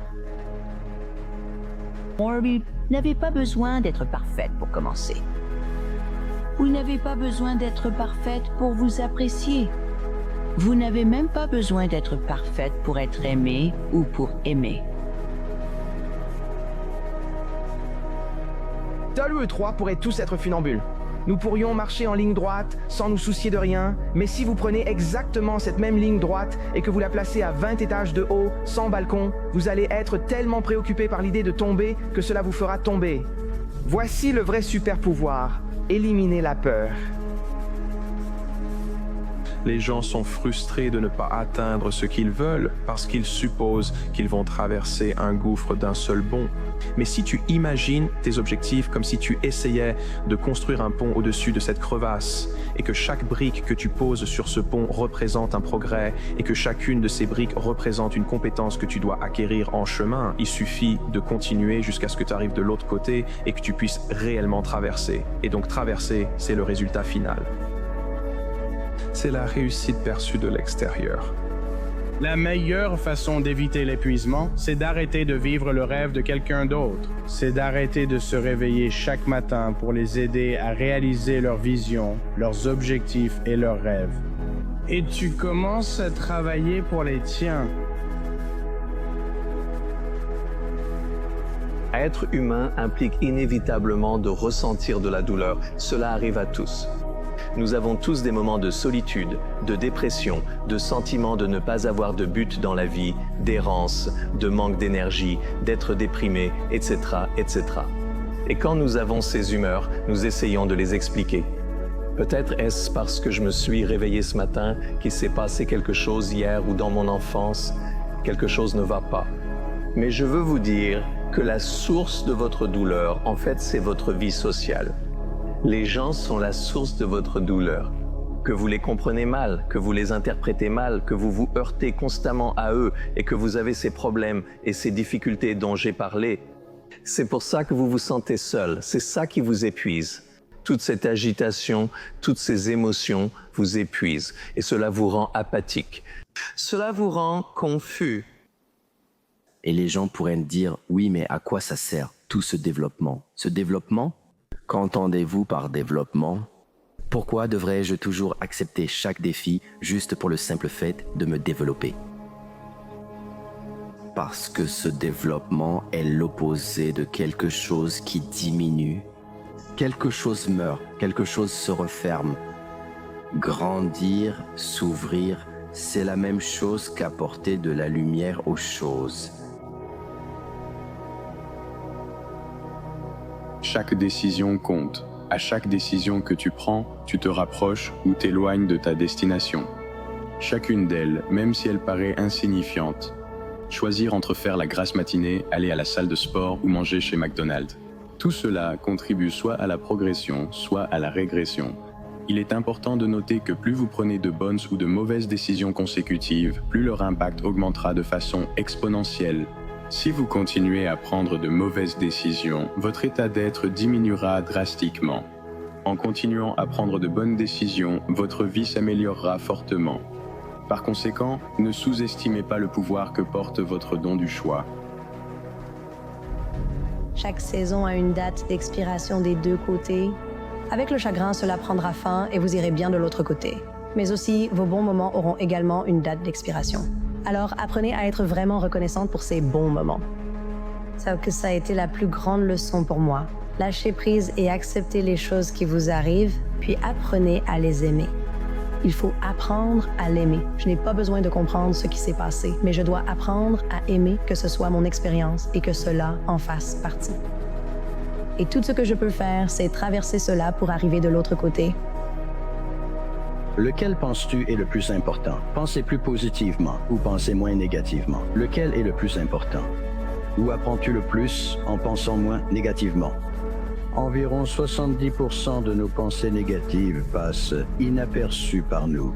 Vous n'avez pas besoin d'être parfaite pour commencer. Vous n'avez pas besoin d'être parfaite pour vous apprécier. Vous n'avez même pas besoin d'être parfaite pour être aimée ou pour aimer. Seuls eux trois pourraient tous être funambules. Nous pourrions marcher en ligne droite sans nous soucier de rien, mais si vous prenez exactement cette même ligne droite et que vous la placez à 20 étages de haut, sans balcon, vous allez être tellement préoccupé par l'idée de tomber que cela vous fera tomber. Voici le vrai super pouvoir, éliminer la peur. Les gens sont frustrés de ne pas atteindre ce qu'ils veulent parce qu'ils supposent qu'ils vont traverser un gouffre d'un seul bond. Mais si tu imagines tes objectifs comme si tu essayais de construire un pont au-dessus de cette crevasse et que chaque brique que tu poses sur ce pont représente un progrès et que chacune de ces briques représente une compétence que tu dois acquérir en chemin, il suffit de continuer jusqu'à ce que tu arrives de l'autre côté et que tu puisses réellement traverser. Et donc traverser, c'est le résultat final. C'est la réussite perçue de l'extérieur. La meilleure façon d'éviter l'épuisement, c'est d'arrêter de vivre le rêve de quelqu'un d'autre. C'est d'arrêter de se réveiller chaque matin pour les aider à réaliser leurs visions, leurs objectifs et leurs rêves. Et tu commences à travailler pour les tiens. Être humain implique inévitablement de ressentir de la douleur. Cela arrive à tous. Nous avons tous des moments de solitude, de dépression, de sentiment de ne pas avoir de but dans la vie, d'errance, de manque d'énergie, d'être déprimé, etc., etc. Et quand nous avons ces humeurs, nous essayons de les expliquer. Peut-être est-ce parce que je me suis réveillé ce matin qu'il s'est passé quelque chose hier ou dans mon enfance, quelque chose ne va pas. Mais je veux vous dire que la source de votre douleur, en fait, c'est votre vie sociale. Les gens sont la source de votre douleur. Que vous les comprenez mal, que vous les interprétez mal, que vous vous heurtez constamment à eux et que vous avez ces problèmes et ces difficultés dont j'ai parlé, c'est pour ça que vous vous sentez seul. C'est ça qui vous épuise. Toute cette agitation, toutes ces émotions vous épuisent et cela vous rend apathique. Cela vous rend confus. Et les gens pourraient me dire, oui, mais à quoi ça sert tout ce développement? Ce développement? Qu'entendez-vous par développement? Pourquoi devrais-je toujours accepter chaque défi juste pour le simple fait de me développer? Parce que ce développement est l'opposé de quelque chose qui diminue. Quelque chose meurt, quelque chose se referme. Grandir, s'ouvrir, c'est la même chose qu'apporter de la lumière aux choses. Chaque décision compte. À chaque décision que tu prends, tu te rapproches ou t'éloignes de ta destination. Chacune d'elles, même si elle paraît insignifiante. Choisir entre faire la grasse matinée, aller à la salle de sport ou manger chez McDonald's. Tout cela contribue soit à la progression, soit à la régression. Il est important de noter que plus vous prenez de bonnes ou de mauvaises décisions consécutives, plus leur impact augmentera de façon exponentielle. Si vous continuez à prendre de mauvaises décisions, votre état d'être diminuera drastiquement. En continuant à prendre de bonnes décisions, votre vie s'améliorera fortement. Par conséquent, ne sous-estimez pas le pouvoir que porte votre don du choix. Chaque saison a une date d'expiration des deux côtés. Avec le chagrin, cela prendra fin et vous irez bien de l'autre côté. Mais aussi, vos bons moments auront également une date d'expiration. Alors, apprenez à être vraiment reconnaissante pour ces bons moments. Ça a été la plus grande leçon pour moi. Lâchez prise et acceptez les choses qui vous arrivent, puis apprenez à les aimer. Il faut apprendre à l'aimer. Je n'ai pas besoin de comprendre ce qui s'est passé, mais je dois apprendre à aimer que ce soit mon expérience et que cela en fasse partie. Et tout ce que je peux faire, c'est traverser cela pour arriver de l'autre côté. Lequel penses-tu est le plus important? Pensez plus positivement ou pensez moins négativement? Lequel est le plus important? Où apprends-tu le plus en pensant moins négativement? Environ 70% de nos pensées négatives passent inaperçues par nous.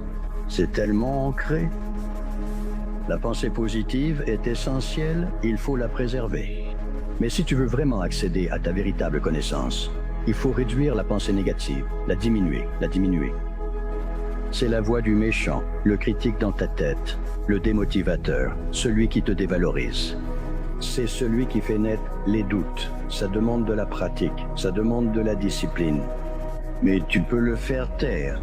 C'est tellement ancré. La pensée positive est essentielle, il faut la préserver. Mais si tu veux vraiment accéder à ta véritable connaissance, il faut réduire la pensée négative, la diminuer. C'est la voix du méchant, le critique dans ta tête, le démotivateur, celui qui te dévalorise. C'est celui qui fait naître les doutes. Ça demande de la pratique, ça demande de la discipline. Mais tu peux le faire taire.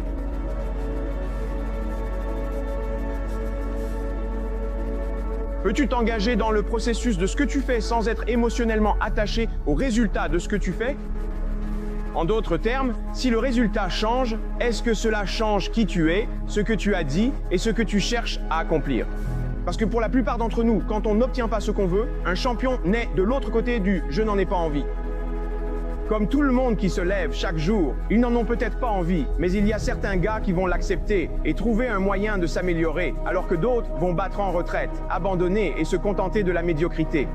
Peux-tu t'engager dans le processus de ce que tu fais sans être émotionnellement attaché au résultat de ce que tu fais? En d'autres termes, si le résultat change, est-ce que cela change qui tu es, ce que tu as dit et ce que tu cherches à accomplir? Parce que pour la plupart d'entre nous, quand on n'obtient pas ce qu'on veut, un champion naît de l'autre côté du « je n'en ai pas envie ». Comme tout le monde qui se lève chaque jour, ils n'en ont peut-être pas envie, mais il y a certains gars qui vont l'accepter et trouver un moyen de s'améliorer, alors que d'autres vont battre en retraite, abandonner et se contenter de la médiocrité.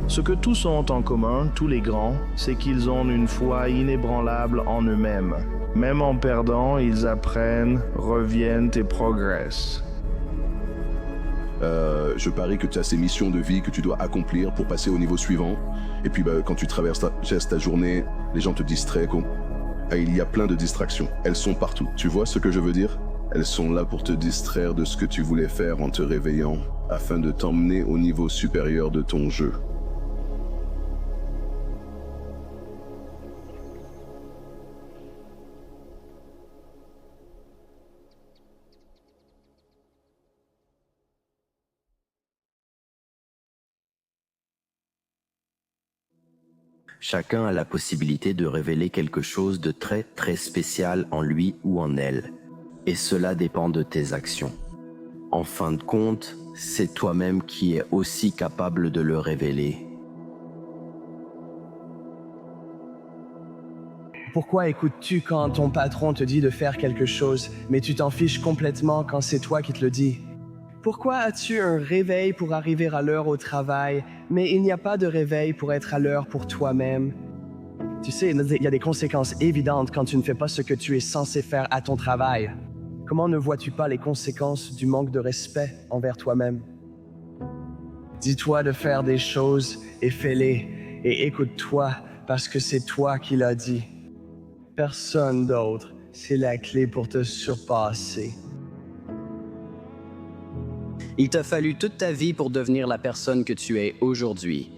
Ce que tous ont en commun, tous les grands, c'est qu'ils ont une foi inébranlable en eux-mêmes. Même en perdant, ils apprennent, reviennent et progressent. Je parie que tu as ces missions de vie que tu dois accomplir pour passer au niveau suivant. Et puis quand tu traverses ta journée, les gens te distraient. Il y a plein de distractions. Elles sont partout. Tu vois ce que je veux dire? Elles sont là pour te distraire de ce que tu voulais faire en te réveillant, afin de t'emmener au niveau supérieur de ton jeu. Chacun a la possibilité de révéler quelque chose de très très spécial en lui ou en elle. Et cela dépend de tes actions. En fin de compte, c'est toi-même qui es aussi capable de le révéler. Pourquoi écoutes-tu quand ton patron te dit de faire quelque chose, mais tu t'en fiches complètement quand c'est toi qui te le dis? Pourquoi as-tu un réveil pour arriver à l'heure au travail, mais il n'y a pas de réveil pour être à l'heure pour toi-même? Tu sais, il y a des conséquences évidentes quand tu ne fais pas ce que tu es censé faire à ton travail. Comment ne vois-tu pas les conséquences du manque de respect envers toi-même? Dis-toi de faire des choses et fais-les, et écoute-toi parce que c'est toi qui l'as dit. Personne d'autre, c'est la clé pour te surpasser. Il t'a fallu toute ta vie pour devenir la personne que tu es aujourd'hui.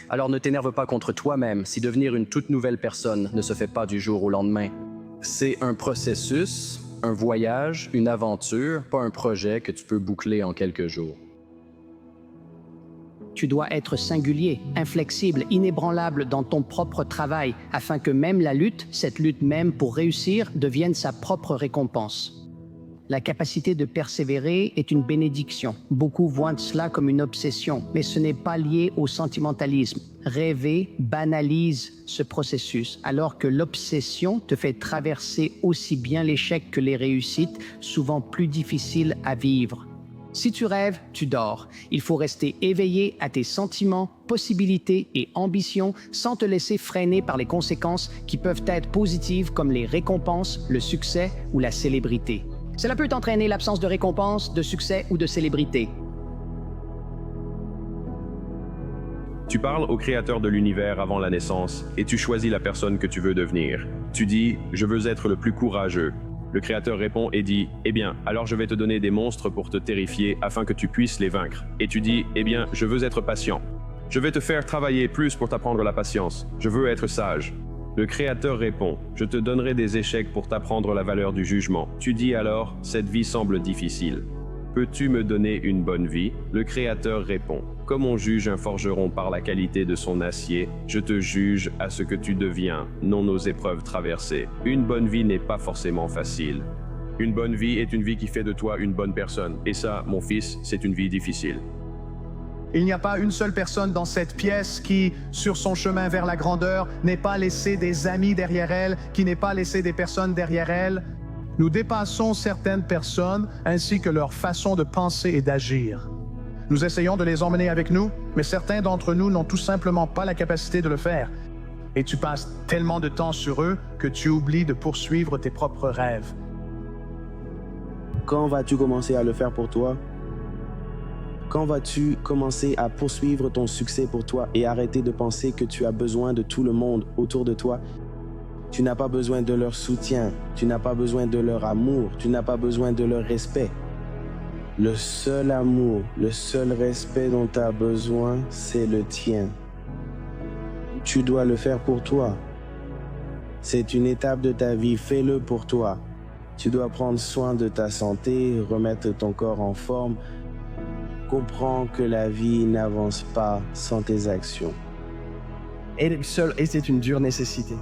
Alors ne t'énerve pas contre toi-même si devenir une toute nouvelle personne ne se fait pas du jour au lendemain. C'est un processus, un voyage, une aventure, pas un projet que tu peux boucler en quelques jours. Tu dois être singulier, inflexible, inébranlable dans ton propre travail, afin que même la lutte, cette lutte même pour réussir, devienne sa propre récompense. La capacité de persévérer est une bénédiction. Beaucoup voient cela comme une obsession, mais ce n'est pas lié au sentimentalisme. Rêver banalise ce processus, alors que l'obsession te fait traverser aussi bien l'échec que les réussites, souvent plus difficiles à vivre. Si tu rêves, tu dors. Il faut rester éveillé à tes sentiments, possibilités et ambitions sans te laisser freiner par les conséquences qui peuvent être positives comme les récompenses, le succès ou la célébrité. Cela peut entraîner l'absence de récompense, de succès ou de célébrité. Tu parles au créateur de l'univers avant la naissance et tu choisis la personne que tu veux devenir. Tu dis « Je veux être le plus courageux ». Le créateur répond et dit « Eh bien, alors je vais te donner des monstres pour te terrifier afin que tu puisses les vaincre. » Et tu dis « Eh bien, je veux être patient. Je vais te faire travailler plus pour t'apprendre la patience. Je veux être sage. » Le créateur répond « Je te donnerai des échecs pour t'apprendre la valeur du jugement. » Tu dis alors « Cette vie semble difficile. Peux-tu me donner une bonne vie ?» Le créateur répond « Comme on juge un forgeron par la qualité de son acier, je te juge à ce que tu deviens, non aux épreuves traversées. Une bonne vie n'est pas forcément facile. Une bonne vie est une vie qui fait de toi une bonne personne. Et ça, mon fils, c'est une vie difficile. » Il n'y a pas une seule personne dans cette pièce qui, sur son chemin vers la grandeur, n'ait pas laissé des amis derrière elle, qui n'ait pas laissé des personnes derrière elle. Nous dépassons certaines personnes ainsi que leur façon de penser et d'agir. Nous essayons de les emmener avec nous, mais certains d'entre nous n'ont tout simplement pas la capacité de le faire. Et tu passes tellement de temps sur eux que tu oublies de poursuivre tes propres rêves. Quand vas-tu commencer à le faire pour toi? Quand vas-tu commencer à poursuivre ton succès pour toi et arrêter de penser que tu as besoin de tout le monde autour de toi? Tu n'as pas besoin de leur soutien, tu n'as pas besoin de leur amour, tu n'as pas besoin de leur respect. Le seul amour, le seul respect dont tu as besoin, c'est le tien. Tu dois le faire pour toi. C'est une étape de ta vie, fais-le pour toi. Tu dois prendre soin de ta santé, remettre ton corps en forme. Comprends que la vie n'avance pas sans tes actions. Être seul est une dure nécessité.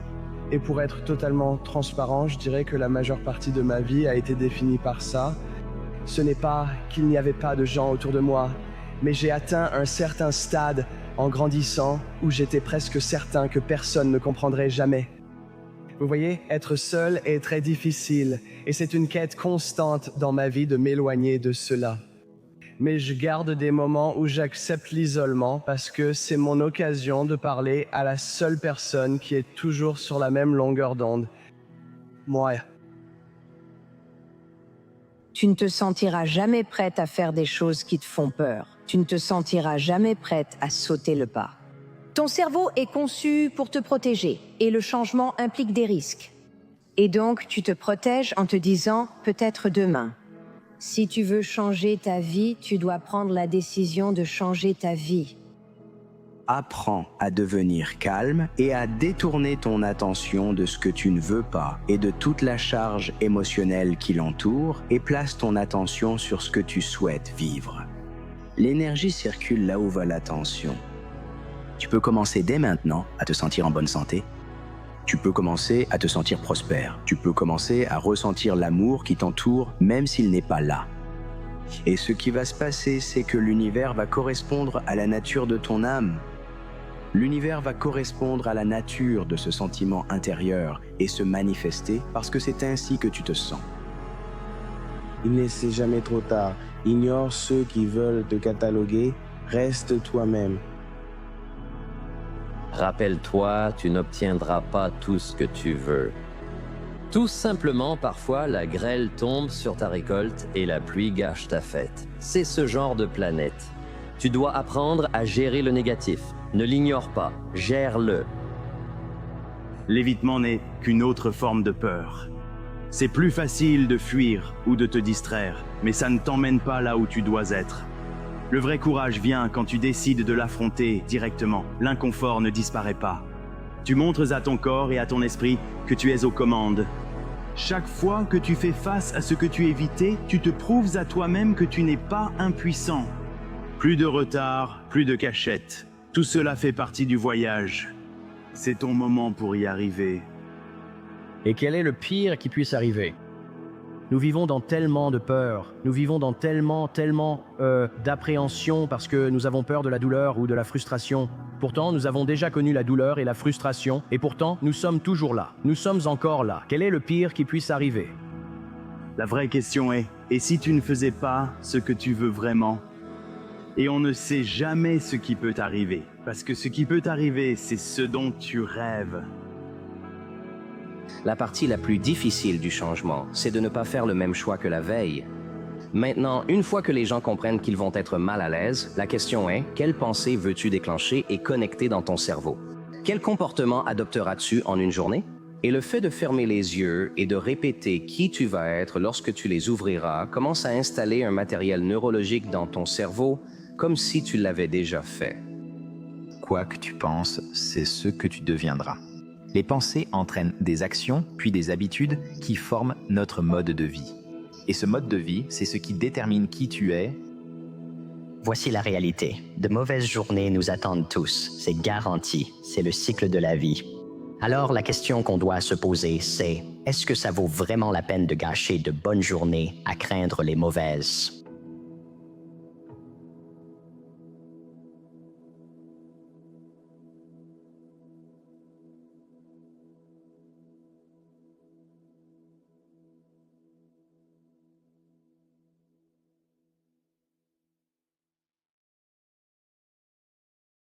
Et pour être totalement transparent, je dirais que la majeure partie de ma vie a été définie par ça. Ce n'est pas qu'il n'y avait pas de gens autour de moi, mais j'ai atteint un certain stade en grandissant où j'étais presque certain que personne ne comprendrait jamais. Vous voyez, être seul est très difficile et c'est une quête constante dans ma vie de m'éloigner de cela. Mais je garde des moments où j'accepte l'isolement parce que c'est mon occasion de parler à la seule personne qui est toujours sur la même longueur d'onde. Moi. Tu ne te sentiras jamais prête à faire des choses qui te font peur. Tu ne te sentiras jamais prête à sauter le pas. Ton cerveau est conçu pour te protéger et le changement implique des risques. Et donc, tu te protèges en te disant « peut-être demain ». Si tu veux changer ta vie, tu dois prendre la décision de changer ta vie. Apprends à devenir calme et à détourner ton attention de ce que tu ne veux pas et de toute la charge émotionnelle qui l'entoure et place ton attention sur ce que tu souhaites vivre. L'énergie circule là où va l'attention. Tu peux commencer dès maintenant à te sentir en bonne santé. Tu peux commencer à te sentir prospère. Tu peux commencer à ressentir l'amour qui t'entoure même s'il n'est pas là. Et ce qui va se passer, c'est que l'univers va correspondre à la nature de ton âme. L'univers va correspondre à la nature de ce sentiment intérieur et se manifester parce que c'est ainsi que tu te sens. Il n'est jamais trop tard. Ignore ceux qui veulent te cataloguer. Reste toi-même. Rappelle-toi, tu n'obtiendras pas tout ce que tu veux. Tout simplement, parfois, la grêle tombe sur ta récolte et la pluie gâche ta fête. C'est ce genre de planète. Tu dois apprendre à gérer le négatif. Ne l'ignore pas, gère-le. L'évitement n'est qu'une autre forme de peur. C'est plus facile de fuir ou de te distraire, mais ça ne t'emmène pas là où tu dois être. Le vrai courage vient quand tu décides de l'affronter directement. L'inconfort ne disparaît pas. Tu montres à ton corps et à ton esprit que tu es aux commandes. Chaque fois que tu fais face à ce que tu évitais, tu te prouves à toi-même que tu n'es pas impuissant. Plus de retard, plus de cachette. Tout cela fait partie du voyage. C'est ton moment pour y arriver. Et quel est le pire qui puisse arriver? Nous vivons dans tellement de peur, nous vivons dans tellement d'appréhension parce que nous avons peur de la douleur ou de la frustration. Pourtant, nous avons déjà connu la douleur et la frustration, et pourtant, nous sommes toujours là. Nous sommes encore là. Quel est le pire qui puisse arriver? La vraie question est, et si tu ne faisais pas ce que tu veux vraiment? Et on ne sait jamais ce qui peut t'arriver, parce que ce qui peut t'arriver, c'est ce dont tu rêves. La partie la plus difficile du changement, c'est de ne pas faire le même choix que la veille. Maintenant, une fois que les gens comprennent qu'ils vont être mal à l'aise, la question est, quelle pensée veux-tu déclencher et connecter dans ton cerveau? Quel comportement adopteras-tu en une journée? Et le fait de fermer les yeux et de répéter qui tu vas être lorsque tu les ouvriras commence à installer un matériel neurologique dans ton cerveau comme si tu l'avais déjà fait. Quoi que tu penses, c'est ce que tu deviendras. Les pensées entraînent des actions, puis des habitudes qui forment notre mode de vie. Et ce mode de vie, c'est ce qui détermine qui tu es. Voici la réalité. De mauvaises journées nous attendent tous. C'est garanti. C'est le cycle de la vie. Alors la question qu'on doit se poser, c'est est-ce que ça vaut vraiment la peine de gâcher de bonnes journées à craindre les mauvaises?